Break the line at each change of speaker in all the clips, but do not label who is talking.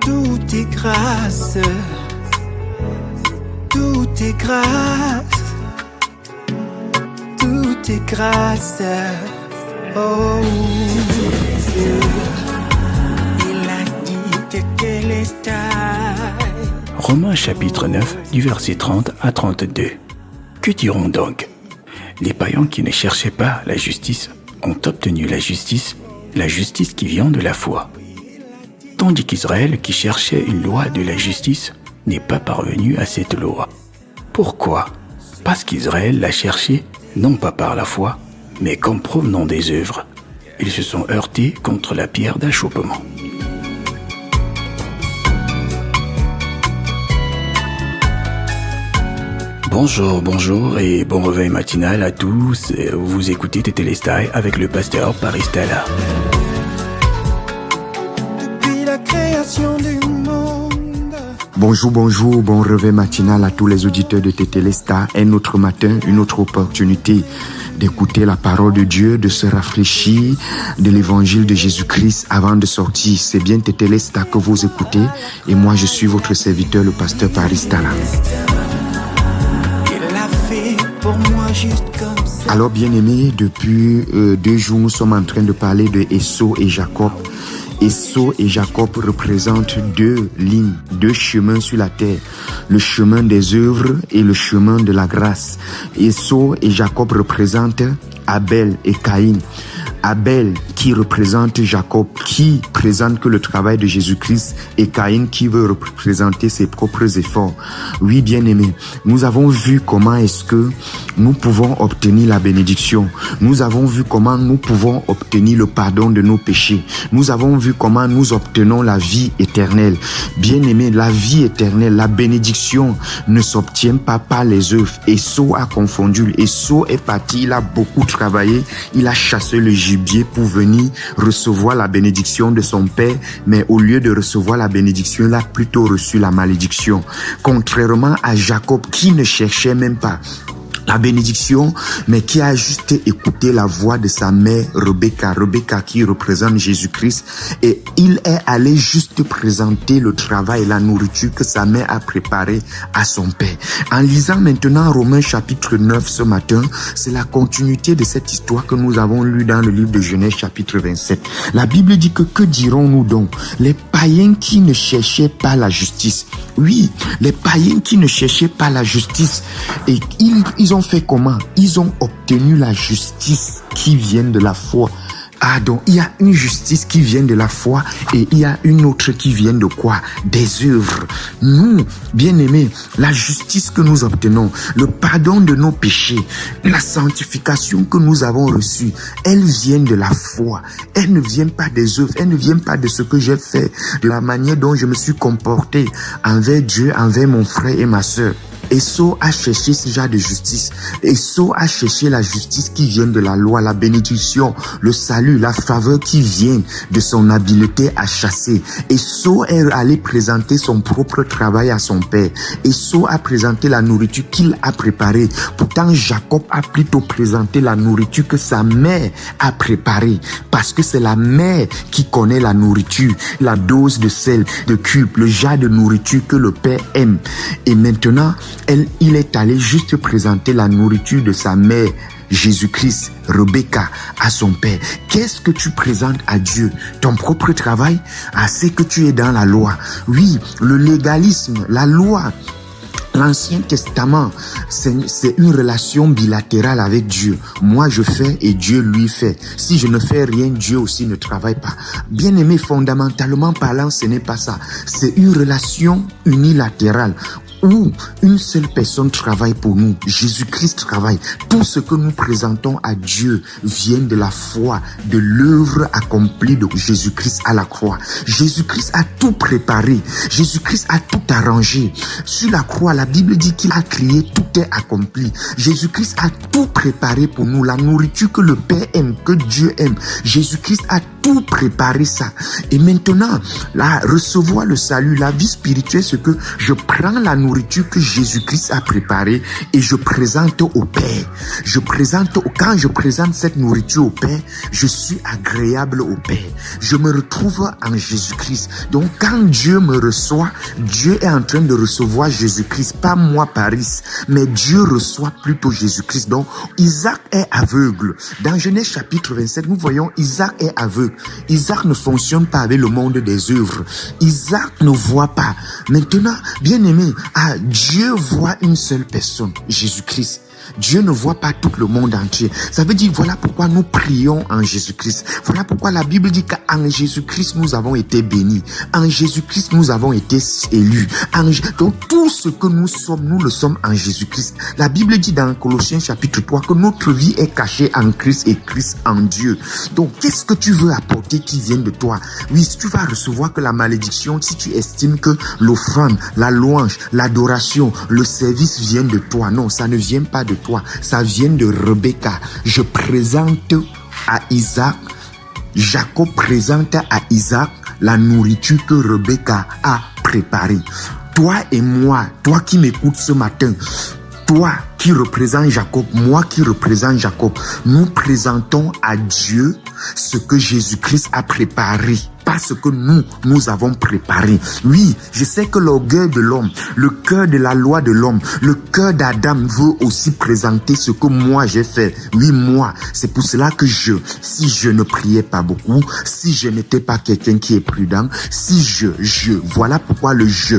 Tout est grâce, tout est grâce, tout est grâce. Oh, il a dit qu'elle est taille.
Romains chapitre 9, du verset 30 à 32. Que diront donc? Les païens qui ne cherchaient pas la justice ont obtenu la justice qui vient de la foi. Tandis qu'Israël, qui cherchait une loi de la justice, n'est pas parvenu à cette loi. Pourquoi? Parce qu'Israël l'a cherchée, non pas par la foi, mais comme provenant des œuvres. Ils se sont heurtés contre la pierre d'achoppement. Bonjour et bon réveil matinal à tous. Vous écoutez Tétélestai avec le pasteur Paris Stella.
Depuis la création du monde.
Bonjour, bon réveil matinal à tous les auditeurs de Tétélestai. Un autre matin, une autre opportunité d'écouter la parole de Dieu, de se rafraîchir de l'évangile de Jésus-Christ avant de sortir. C'est bien Tétélestai que vous écoutez et moi je suis votre serviteur, le pasteur Paris Stella. Alors bien-aimés, depuis 2 jours, nous sommes en train de parler de Esau et Jacob. Esau et Jacob représentent 2 lignes, 2 chemins sur la terre. Le chemin des œuvres et le chemin de la grâce. Esau et Jacob représentent Abel et Caïn. Abel qui représente Jacob, qui présente que le travail de Jésus-Christ, et Caïn qui veut représenter ses propres efforts. Oui, bien-aimés, nous avons vu comment est-ce que nous pouvons obtenir la bénédiction. Nous avons vu comment nous pouvons obtenir le pardon de nos péchés. Nous avons vu comment nous obtenons la vie éternelle. Bien-aimés, la vie éternelle, la bénédiction ne s'obtient pas par les œuvres. Esau a confondu. Esau est parti, il a beaucoup travaillé, il a chassé le gibier pour venir recevoir la bénédiction de son père, mais au lieu de recevoir la bénédiction, il a plutôt reçu la malédiction. Contrairement à Jacob qui ne cherchait même pas la bénédiction, mais qui a juste écouté la voix de sa mère Rebecca qui représente Jésus-Christ, et il est allé juste présenter le travail et la nourriture que sa mère a préparé à son père. En lisant maintenant Romains chapitre 9 ce matin, c'est la continuité de cette histoire que nous avons lue dans le livre de Genèse chapitre 27. La Bible dit que dirons-nous donc? Les païens qui ne cherchaient pas la justice. Oui, les païens qui ne cherchaient pas la justice, et ils ont fait comment? Ils ont obtenu la justice qui vient de la foi. Ah, donc il y a une justice qui vient de la foi et il y a une autre qui vient de quoi? Des œuvres. Nous, bien-aimés, la justice que nous obtenons, le pardon de nos péchés, la sanctification que nous avons reçue, elle vient de la foi. Elle ne vient pas des œuvres, elle ne vient pas de ce que j'ai fait, de la manière dont je me suis comporté envers Dieu, envers mon frère et ma sœur. Esau a cherché ce genre de justice. Esau a cherché la justice qui vient de la loi, la bénédiction, le salut, la faveur qui vient de son habileté à chasser. Esau est allé présenter son propre travail à son père. Esau a présenté la nourriture qu'il a préparée. Pourtant, Jacob a plutôt présenté la nourriture que sa mère a préparée. Parce que c'est la mère qui connaît la nourriture, la dose de sel, de cube, le genre de nourriture que le père aime. Et maintenant, il est allé juste présenter la nourriture de sa mère, Jésus-Christ, Rebecca, à son père. Qu'est-ce que tu présentes à Dieu? Ton propre travail? C'est que tu es dans la loi. Oui, le légalisme, la loi. L'Ancien Testament, c'est une relation bilatérale avec Dieu. Moi, je fais et Dieu lui fait. Si je ne fais rien, Dieu aussi ne travaille pas. Bien aimé, fondamentalement parlant, ce n'est pas ça. C'est une relation unilatérale où une seule personne travaille pour nous. Jésus-Christ travaille. Tout ce que nous présentons à Dieu vient de la foi, de l'œuvre accomplie de Jésus-Christ à la croix. Jésus-Christ a tout préparé. Jésus-Christ a tout arrangé. Sur la croix, la Bible dit qu'il a crié, tout est accompli. Jésus-Christ a tout préparé pour nous. La nourriture que le Père aime, que Dieu aime. Jésus-Christ a tout préparé ça. Et maintenant, là, recevoir le salut, la vie spirituelle, c'est que je prends la nourriture nourriture que Jésus-Christ a préparée et je présente au Père. Quand je présente cette nourriture au Père, je suis agréable au Père. Je me retrouve en Jésus-Christ. Donc quand Dieu me reçoit, Dieu est en train de recevoir Jésus-Christ, pas moi Paris, mais Dieu reçoit plutôt Jésus-Christ. Donc Isaac est aveugle. Dans Genèse chapitre 27, nous voyons Isaac est aveugle. Isaac ne fonctionne pas avec le monde des œuvres. Isaac ne voit pas. Maintenant, bien aimé, Dieu voit une seule personne, Jésus-Christ. Dieu ne voit pas tout le monde entier. Ça veut dire, voilà pourquoi nous prions en Jésus-Christ. Voilà pourquoi la Bible dit qu'en Jésus-Christ, nous avons été bénis. En Jésus-Christ, nous avons été élus. Donc, tout ce que nous sommes, nous le sommes en Jésus-Christ. La Bible dit dans Colossiens chapitre 3 que notre vie est cachée en Christ et Christ en Dieu. Donc, qu'est-ce que tu veux apporter qui vient de toi? Oui, si tu vas recevoir que la malédiction, si tu estimes que l'offrande, la louange, l'adoration, le service viennent de toi. Non, ça ne vient pas de toi, ça vient de Rebecca. Je présente à Isaac, Jacob présente à Isaac la nourriture que Rebecca a préparée. Toi et moi, toi qui m'écoutes ce matin, toi qui représente Jacob, moi qui représente Jacob, nous présentons à Dieu ce que Jésus-Christ a préparé, pas ce que nous avons préparé. Oui, je sais que l'orgueil de l'homme, le cœur de la loi de l'homme, le cœur d'Adam veut aussi présenter ce que moi j'ai fait. Oui, moi, c'est pour cela que si je ne priais pas beaucoup, si je n'étais pas quelqu'un qui est prudent, voilà pourquoi le je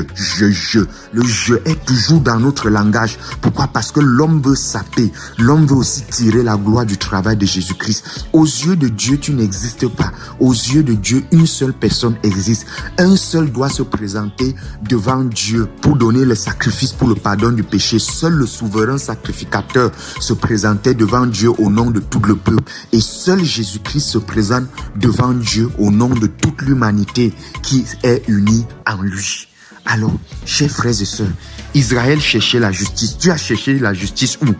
est toujours dans notre langage. Pourquoi? Parce que l'homme veut saper, l'homme veut aussi tirer la gloire du travail de Jésus-Christ. Aux yeux de Dieu, tu n'existes pas. Aux yeux de Dieu, une seule personne existe. Un seul doit se présenter devant Dieu pour donner le sacrifice pour le pardon du péché. Seul le souverain sacrificateur se présentait devant Dieu au nom de tout le peuple. Et seul Jésus-Christ se présente devant Dieu au nom de toute l'humanité qui est unie en lui. Alors, chers frères et sœurs, Israël cherchait la justice. Tu as cherché la justice où?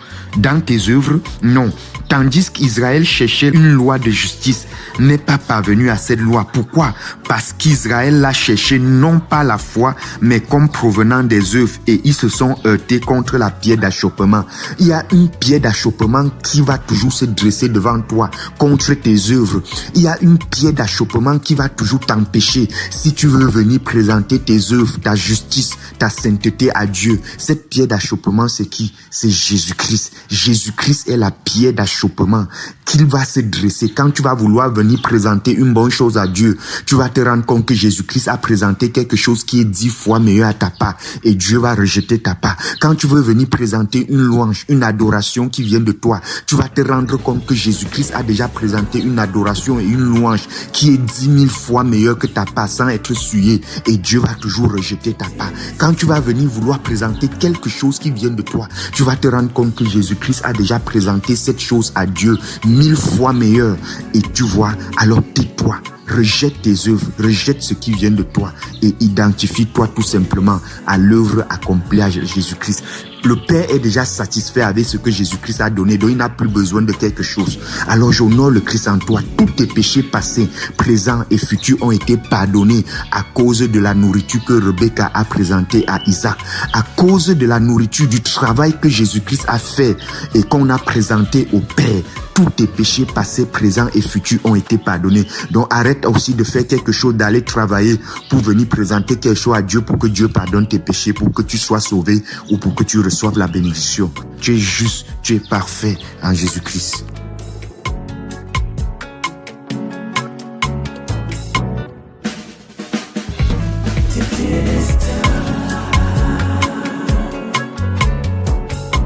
Dans tes œuvres? Non. Tandis qu'Israël cherchait une loi de justice, n'est pas parvenu à cette loi. Pourquoi? Parce qu'Israël l'a cherché non pas la foi, mais comme provenant des œuvres, et ils se sont heurtés contre la pierre d'achoppement. Il y a une pierre d'achoppement qui va toujours se dresser devant toi contre tes œuvres. Il y a une pierre d'achoppement qui va toujours t'empêcher. Si tu veux venir présenter tes œuvres, ta justice, ta sainteté à Dieu, cette pierre d'achoppement, c'est qui? C'est Jésus-Christ. Jésus-Christ est la pierre d'achoppement qu'il va se dresser. Quand tu vas vouloir venir présenter une bonne chose à Dieu, tu vas te rendre compte que Jésus-Christ a présenté quelque chose qui est 10 fois meilleur à ta part et Dieu va rejeter ta part. Quand tu veux venir présenter une louange, une adoration qui vient de toi, tu vas te rendre compte que Jésus-Christ a déjà présenté une adoration et une louange qui est 10 000 fois meilleure que ta part sans être souillé et Dieu va toujours rejeter ta part. Quand tu vas venir vouloir présenter quelque chose qui vient de toi, tu vas te rendre compte que Jésus-Christ a déjà présenté cette chose à Dieu 1000 fois meilleur. Et tu vois, alors tais-toi, rejette tes œuvres, rejette ce qui vient de toi et identifie-toi tout simplement à l'œuvre accomplie à Jésus-Christ. Le Père est déjà satisfait avec ce que Jésus-Christ a donné, donc il n'a plus besoin de quelque chose. Alors j'honore le Christ en toi. Tous tes péchés passés, présents et futurs ont été pardonnés à cause de la nourriture que Rebecca a présentée à Isaac, à cause de la nourriture du travail que Jésus-Christ a fait et qu'on a présenté au Père. Tous tes péchés passés, présents et futurs ont été pardonnés. Donc arrête aussi de faire quelque chose, d'aller travailler pour venir présenter quelque chose à Dieu pour que Dieu pardonne tes péchés, pour que tu sois sauvé ou pour que tu reçoives la bénédiction. Tu es juste, tu es parfait en Jésus-Christ.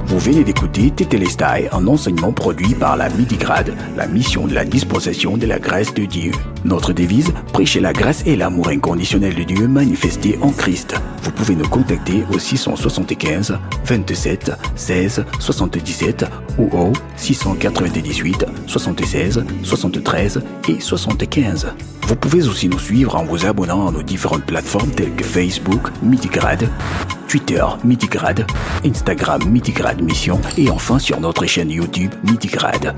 Vous venez d'écouter Tétélestai, un enseignement produit par la Midigrade, la mission de la disposition de la grâce de Dieu. Notre devise, prêcher la grâce et l'amour inconditionnel de Dieu manifesté en Christ. Vous pouvez nous contacter au 675 27 16 77 ou au 698 76 73 et 75. Vous pouvez aussi nous suivre en vous abonnant à nos différentes plateformes telles que Facebook, Midigrade, Twitter, Midigrade, Instagram, Midigrade Mission et enfin sur notre chaîne YouTube, Midigrade.